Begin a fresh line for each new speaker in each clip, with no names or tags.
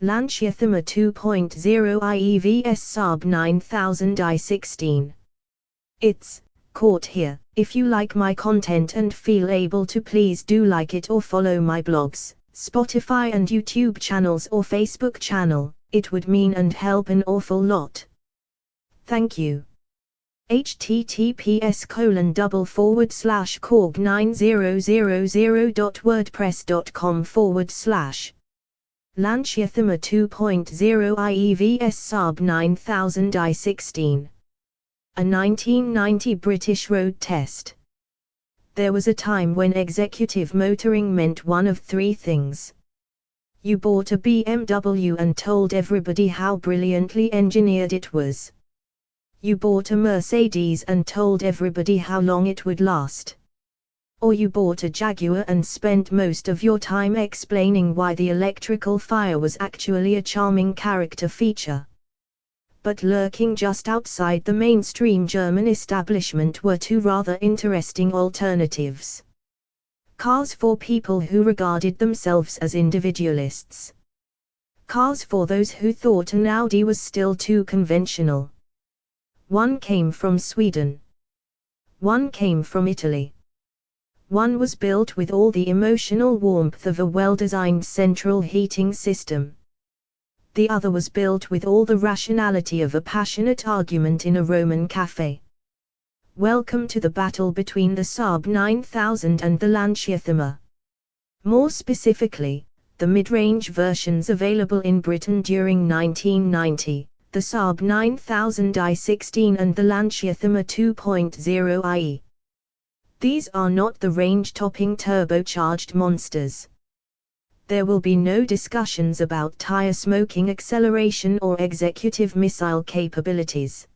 Lancia Thema 2.0 IE vs Saab 9000 i16. It's caught here. If you like my content and feel able to, please do like it or follow my blogs, Spotify and YouTube channels or Facebook channel. It would mean and help an awful lot. Thank you. https://korg9000.wordpress.com/ Lancia Thema 2.0 IE vs Saab 9000 i16. A 1990 British road test. There was a time when executive motoring meant one of three things. You bought a BMW and told everybody how brilliantly engineered it was. You bought a Mercedes and told everybody how long it would last. Or you bought a Jaguar and spent most of your time explaining why the electrical fire was actually a charming character feature. But lurking just outside the mainstream German establishment were two rather interesting alternatives. Cars for people who regarded themselves as individualists. Cars for those who thought an Audi was still too conventional. One came from Sweden. One came from Italy. One was built with all the emotional warmth of a well-designed central heating system. The other was built with all the rationality of a passionate argument in a Roman cafe. Welcome to the battle between the Saab 9000 and the Lancia Thema. More specifically, the mid-range versions available in Britain during 1990, the Saab 9000 i16 and the Lancia Thema 2.0 IE. These are not the range-topping turbocharged monsters. There will be no discussions about tire smoking acceleration or executive missile capabilities.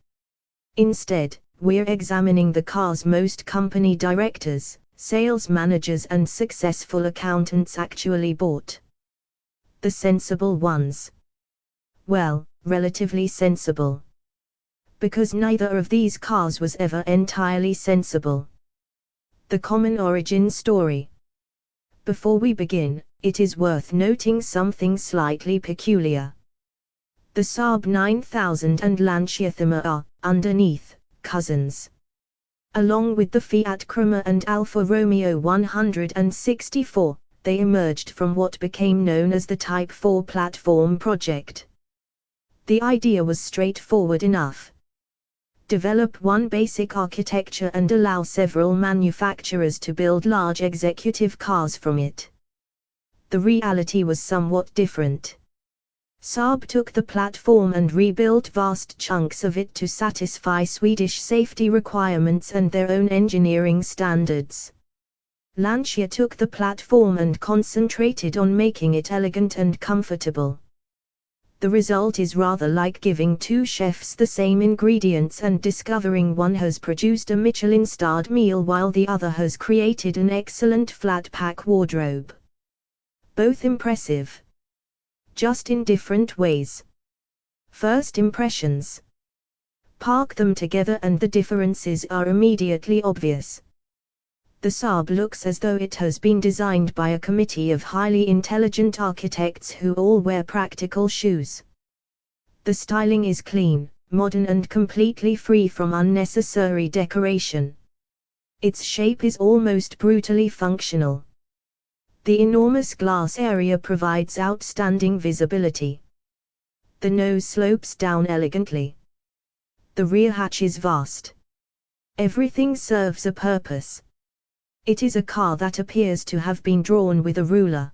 Instead, we're examining the cars most company directors, sales managers and successful accountants actually bought. The sensible ones. Well, relatively sensible. Because neither of these cars was ever entirely sensible. The common origin story. Before we begin, it is worth noting something slightly peculiar. The Saab 9000 and Lancia Thema are, underneath, cousins. Along with the Fiat Crema and Alfa Romeo 164, they emerged from what became known as the Type 4 platform project. The idea was straightforward enough. Develop one basic architecture and allow several manufacturers to build large executive cars from it. The reality was somewhat different. Saab took the platform and rebuilt vast chunks of it to satisfy Swedish safety requirements and their own engineering standards. Lancia took the platform and concentrated on making it elegant and comfortable. The result is rather like giving two chefs the same ingredients and discovering one has produced a Michelin-starred meal while the other has created an excellent flat-pack wardrobe. Both impressive. Just in different ways. First impressions. Park them together and the differences are immediately obvious. The Saab looks as though it has been designed by a committee of highly intelligent architects who all wear practical shoes. The styling is clean, modern and completely free from unnecessary decoration. Its shape is almost brutally functional. The enormous glass area provides outstanding visibility. The nose slopes down elegantly. The rear hatch is vast. Everything serves a purpose. It is a car that appears to have been drawn with a ruler.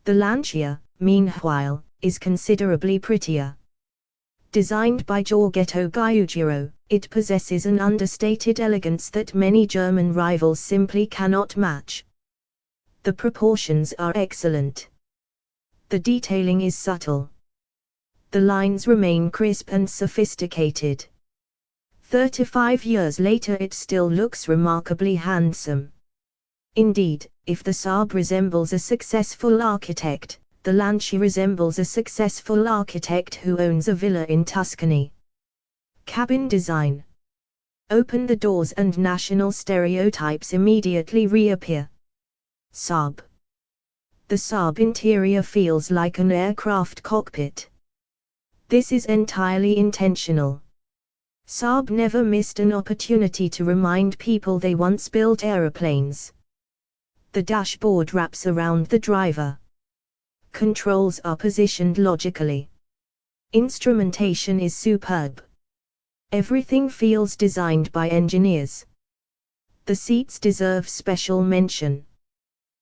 The Lancia, meanwhile, is considerably prettier. Designed by Giorgetto Giugiaro, it possesses an understated elegance that many German rivals simply cannot match. The proportions are excellent. The detailing is subtle. The lines remain crisp and sophisticated. 35 years later it still looks remarkably handsome. Indeed, if the Saab resembles a successful architect, the Lancia resembles a successful architect who owns a villa in Tuscany. Cabin design. Open the doors and national stereotypes immediately reappear. Saab. The Saab interior feels like an aircraft cockpit. This is entirely intentional. Saab never missed an opportunity to remind people they once built aeroplanes. The dashboard wraps around the driver. Controls are positioned logically. Instrumentation is superb. Everything feels designed by engineers. The seats deserve special mention.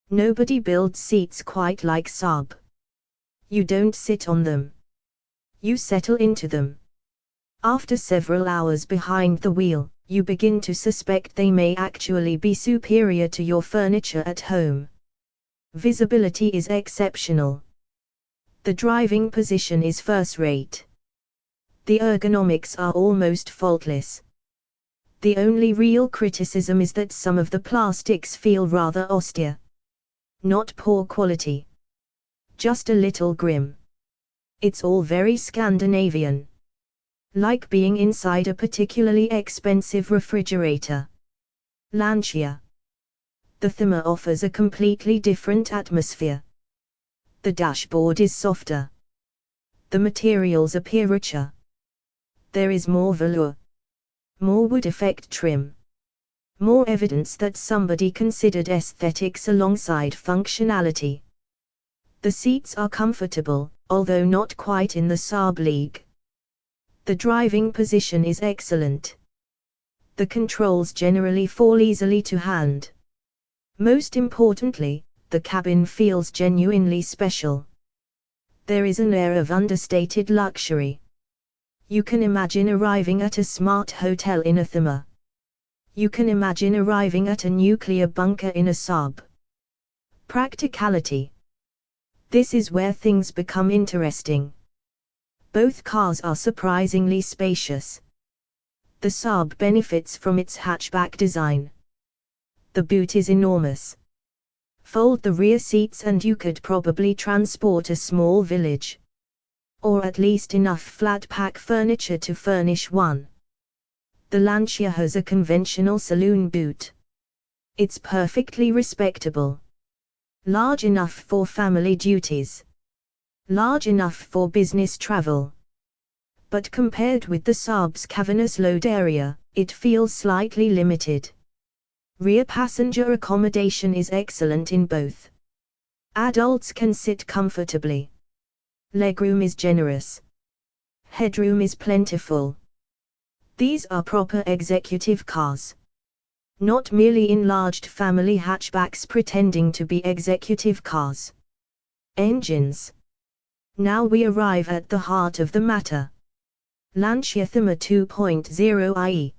Nobody builds seats quite like Saab. You don't sit on them. You settle into them. After several hours behind the wheel, you begin to suspect they may actually be superior to your furniture at home. Visibility is exceptional. The driving position is first-rate. The ergonomics are almost faultless. The only real criticism is that some of the plastics feel rather austere. Not poor quality. Just a little grim. It's all very Scandinavian. Like being inside a particularly expensive refrigerator. Lancia. The Thema offers a completely different atmosphere. The dashboard is softer. The materials appear richer. There is more velour. More wood effect trim. More evidence that somebody considered aesthetics alongside functionality. The seats are comfortable, although not quite in the Saab league. The driving position is excellent. The controls generally fall easily to hand. Most importantly, the cabin feels genuinely special. There is an air of understated luxury. You can imagine arriving at a smart hotel in a Thema. You can imagine arriving at a nuclear bunker in a Saab. Practicality. This is where things become interesting. Both cars are surprisingly spacious. The Saab benefits from its hatchback design. The boot is enormous. Fold the rear seats and you could probably transport a small village. Or at least enough flat-pack furniture to furnish one. The Lancia has a conventional saloon boot. It's perfectly respectable. Large enough for family duties. Large enough for business travel. But compared with the Saab's cavernous load area, it feels slightly limited. Rear passenger accommodation is excellent in both. Adults can sit comfortably. Legroom is generous. Headroom is plentiful. These are proper executive cars. Not merely enlarged family hatchbacks pretending to be executive cars. Engines. Now we arrive at the heart of the matter. Lancia Thema 2.0 IE.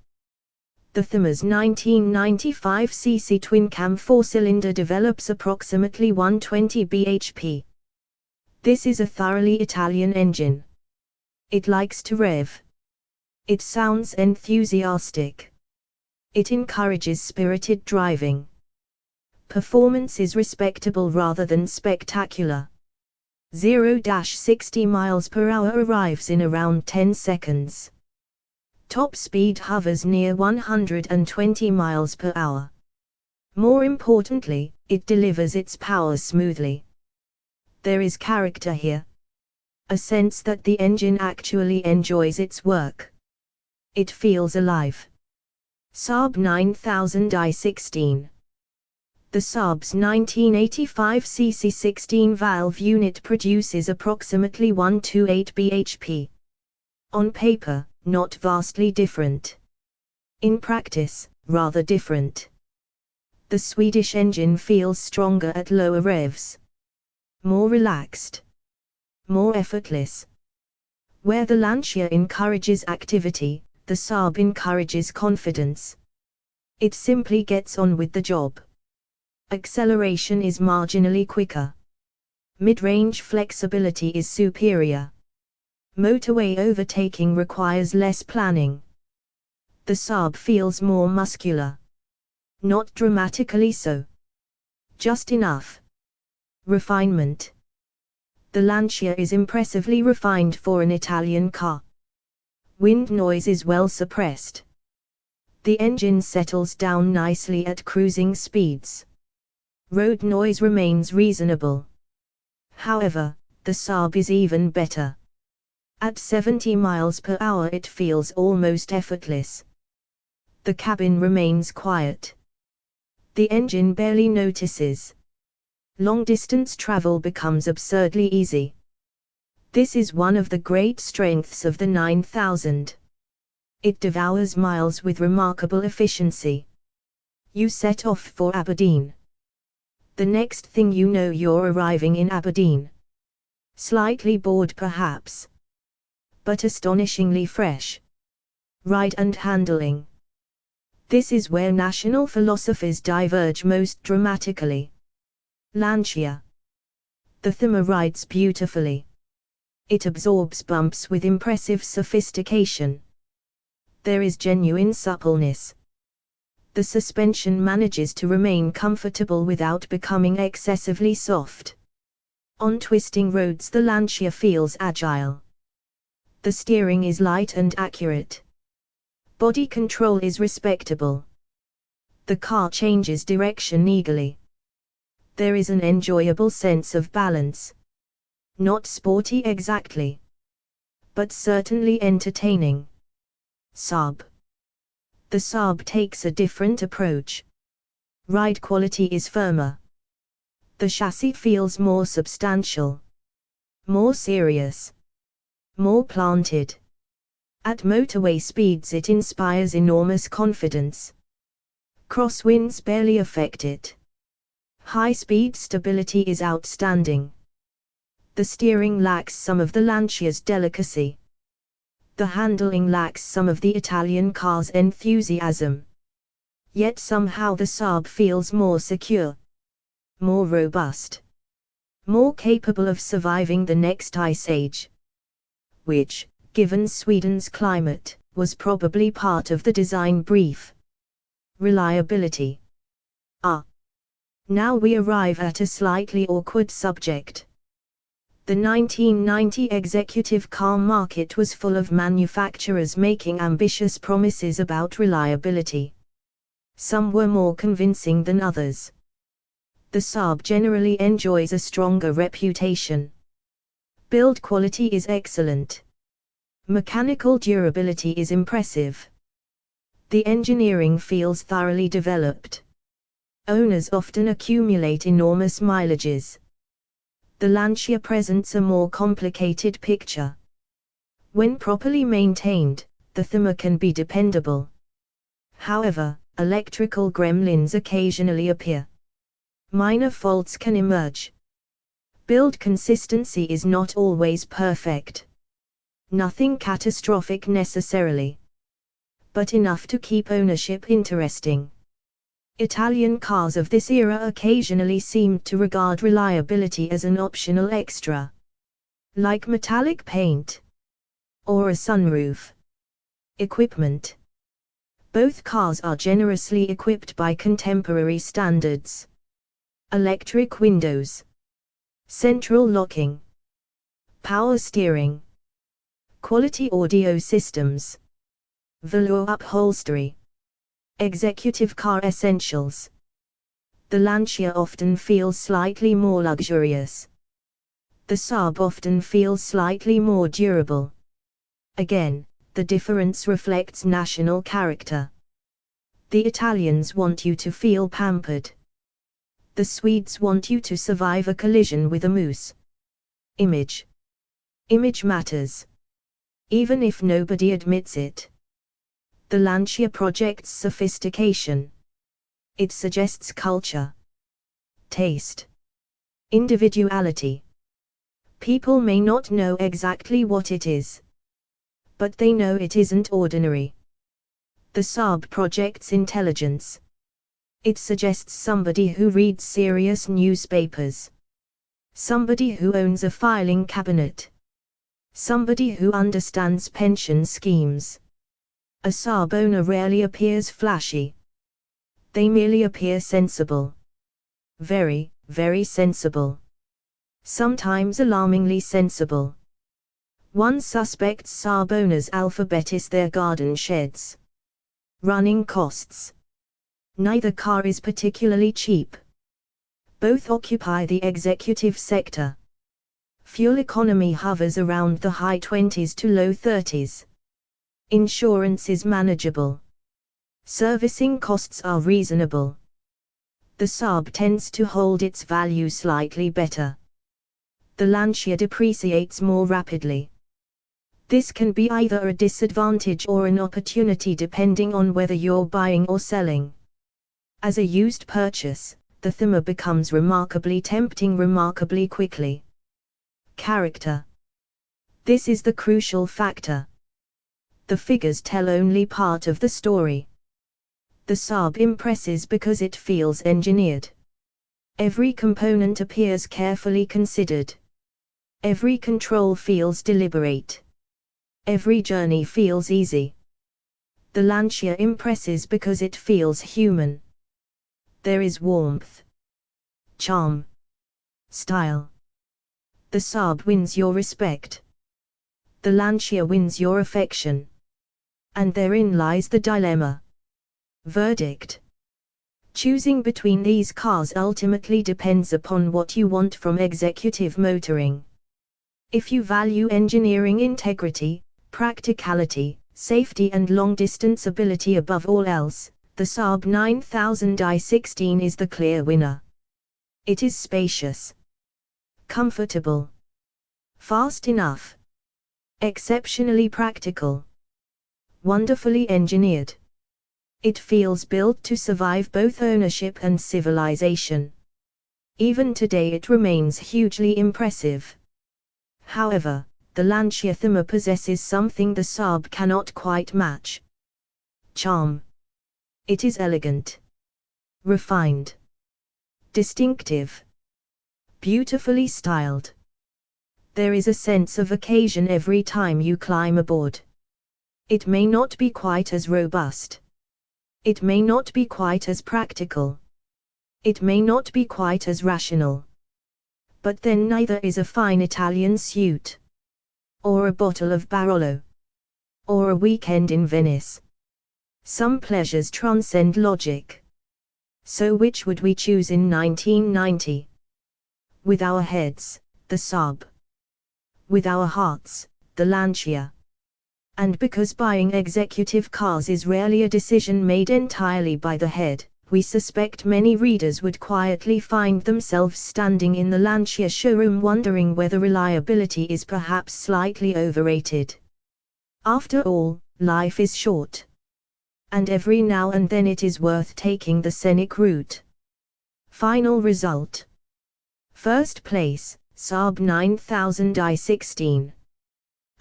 The Thema's 1995cc twin-cam four-cylinder develops approximately 120 bhp. This is a thoroughly Italian engine. It likes to rev. It sounds enthusiastic. It encourages spirited driving. Performance is respectable rather than spectacular. 0-60 miles per hour arrives in around 10 seconds. Top speed hovers near 120 miles per hour. More importantly, it delivers its power smoothly. There is character here. A sense that the engine actually enjoys its work. It feels alive. Saab 9000i16. The Saab's 1985cc 16-valve unit produces approximately 128 bhp. On paper, not vastly different. In practice, rather different. The Swedish engine feels stronger at lower revs. More relaxed. More effortless. Where the Lancia encourages activity, the Saab encourages confidence. It simply gets on with the job. Acceleration is marginally quicker. Mid-range flexibility is superior. Motorway overtaking requires less planning. The Saab feels more muscular. Not dramatically so. Just enough. Refinement. The Lancia is impressively refined for an Italian car. Wind noise is well suppressed. The engine settles down nicely at cruising speeds. Road noise remains reasonable. However, the Saab is even better. At 70 miles per hour it feels almost effortless. The cabin remains quiet. The engine barely notices. Long-distance travel becomes absurdly easy. This is one of the great strengths of the 9000. It devours miles with remarkable efficiency. You set off for Aberdeen. The next thing you know you're arriving in Aberdeen. Slightly bored perhaps, but astonishingly fresh. Ride and handling. This is where national philosophies diverge most dramatically. Lancia. The Thema rides beautifully. It absorbs bumps with impressive sophistication. There is genuine suppleness. The suspension manages to remain comfortable without becoming excessively soft. On twisting roads the Lancia feels agile. The steering is light and accurate. Body control is respectable. The car changes direction eagerly. There is an enjoyable sense of balance. Not sporty exactly, but certainly entertaining. Saab. The Saab takes a different approach. Ride quality is firmer. The chassis feels more substantial, more serious, more planted. At motorway speeds it inspires enormous confidence. Crosswinds barely affect it. High-speed stability is outstanding. The steering lacks some of the Lancia's delicacy. The handling lacks some of the Italian car's enthusiasm. Yet somehow the Saab feels more secure, more robust, more capable of surviving the next ice age. Which, given Sweden's climate, was probably part of the design brief. Reliability. Now we arrive at a slightly awkward subject. The 1990 executive car market was full of manufacturers making ambitious promises about reliability. Some were more convincing than others. The Saab generally enjoys a stronger reputation. Build quality is excellent. Mechanical durability is impressive. The engineering feels thoroughly developed. Owners often accumulate enormous mileages. The Lancia presents a more complicated picture. When properly maintained, the Thema can be dependable. However, electrical gremlins occasionally appear. Minor faults can emerge. Build consistency is not always perfect. Nothing catastrophic necessarily, but enough to keep ownership interesting. Italian cars of this era occasionally seemed to regard reliability as an optional extra, like metallic paint or a sunroof. Equipment. Both cars are generously equipped by contemporary standards. Electric windows, central locking, power steering, quality audio systems, velour upholstery. Executive car essentials. The Lancia often feels slightly more luxurious. The Saab often feels slightly more durable. Again, the difference reflects national character. The Italians want you to feel pampered. The Swedes want you to survive a collision with a moose. Image. Image matters. Even if nobody admits it. The Lancia projects sophistication. It suggests culture, taste, individuality. People may not know exactly what it is, but they know it isn't ordinary. The Saab projects intelligence. It suggests somebody who reads serious newspapers, somebody who owns a filing cabinet, somebody who understands pension schemes. A Saab owner rarely appears flashy. They merely appear sensible. Very, very sensible. Sometimes alarmingly sensible. One suspects Saab owners alphabetize their garden sheds. Running costs. Neither car is particularly cheap. Both occupy the executive sector. Fuel economy hovers around the high 20s to low 30s. Insurance is manageable. Servicing costs are reasonable. The Saab tends to hold its value slightly better. The Lancia depreciates more rapidly. This can be either a disadvantage or an opportunity depending on whether you're buying or selling. As a used purchase, the Thema becomes remarkably tempting remarkably quickly. Character. This is the crucial factor. The figures tell only part of the story. The Saab impresses because it feels engineered. Every component appears carefully considered. Every control feels deliberate. Every journey feels easy. The Lancia impresses because it feels human. There is warmth, charm, style. The Saab wins your respect. The Lancia wins your affection. And therein lies the dilemma. Verdict. Choosing between these cars ultimately depends upon what you want from executive motoring. If you value engineering integrity, practicality, safety and long-distance ability above all else, the Saab 9000i16 is the clear winner. It is spacious, comfortable, fast enough, exceptionally practical, wonderfully engineered. It feels built to survive both ownership and civilization. Even today it remains hugely impressive. However, the Lancia Thema possesses something the Saab cannot quite match. Charm. It is elegant, refined, distinctive, beautifully styled. There is a sense of occasion every time you climb aboard. It may not be quite as robust. It may not be quite as practical. It may not be quite as rational. But then neither is a fine Italian suite, or a bottle of Barolo, or a weekend in Venice. Some pleasures transcend logic. So which would we choose in 1990? With our heads, the Saab. With our hearts, the Lancia. And because buying executive cars is rarely a decision made entirely by the head, we suspect many readers would quietly find themselves standing in the Lancia showroom wondering whether reliability is perhaps slightly overrated. After all, life is short. And every now and then it is worth taking the scenic route. Final result. First place, Saab 9000i16.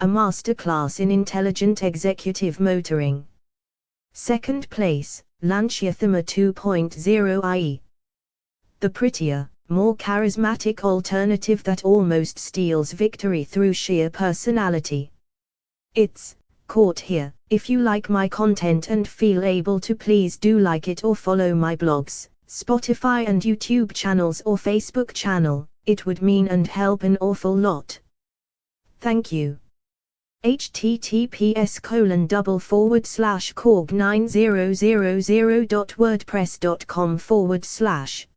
A masterclass in intelligent executive motoring. Second place, Lancia Thema 2.0 IE. The prettier, more charismatic alternative that almost steals victory through sheer personality. It's caught here. If you like my content and feel able to, please do like it or follow my blogs, Spotify and YouTube channels or Facebook channel. It would mean and help an awful lot. Thank you. https://korg9000.wordpress.com/